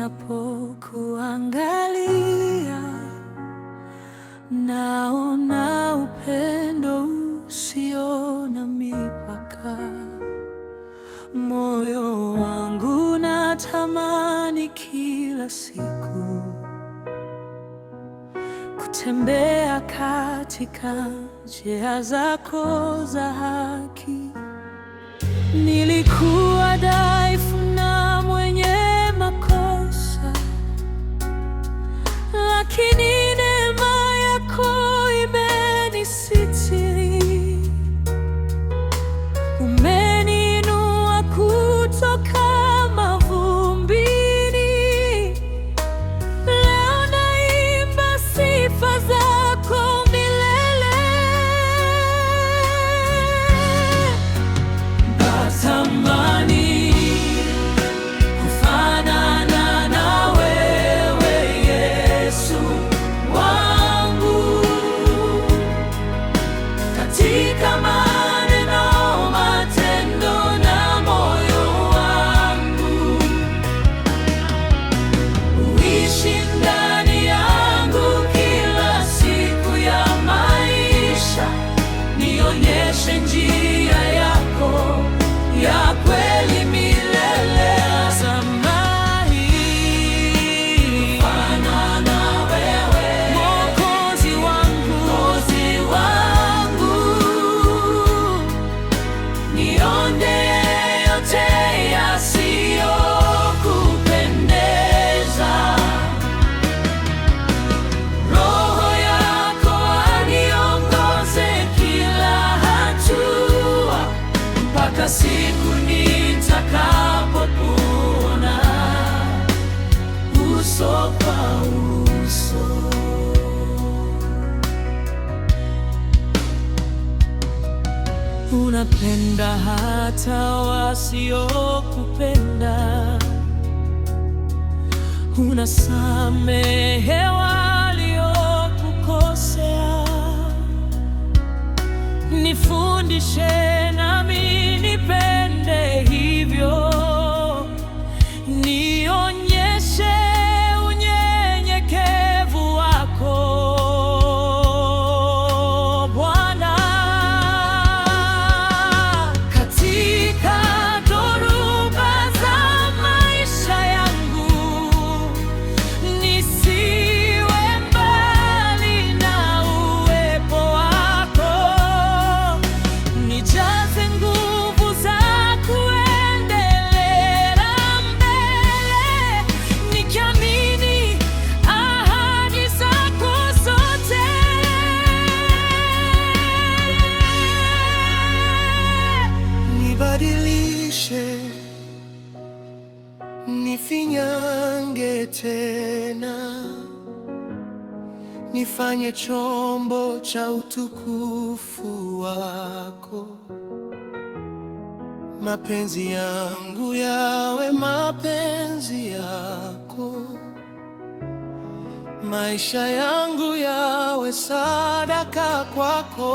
Ninapokuangalia naona upendo usio na mipaka. Moyo wangu natamani kila siku kutembea katika njia zako za haki. Nilikuwa dhaifu na mwenye makosa, lakini neema yako imenisitiri. Umeniinua kutoka mavumbini. Leo naimba sifa zako milele. Natamani kufanana na wewe, Yesu wangu, katika maneno, matendo na moyo wangu. Uishi ndani yangu kila siku ya maisha, nionyeshe njia yako ya kweli milele. Natamani kufanana na wewe, Mwokozi wangu, niondee yote yasiyokupendeza. Roho yako aniongoze kila hatua, mpaka siku nitakapokuona uso kwa uso. Unapenda hata wasiokupenda, unasamehe waliokukosea. Nifundishe nami nipende hivyo, nionyeshe unyenyekevu wako Bwana. Katika dhoruba za maisha yangu, nisiwe mbali na uwepo wako. Nijaze nguvu za kuendelea mbele, nikiamini ahadi zako zote. Nibadilishe, nifinyange tena, nifanye chombo cha utukufu wako. Mapenzi yangu yawe mapenzi yako, maisha yangu yawe sadaka kwako.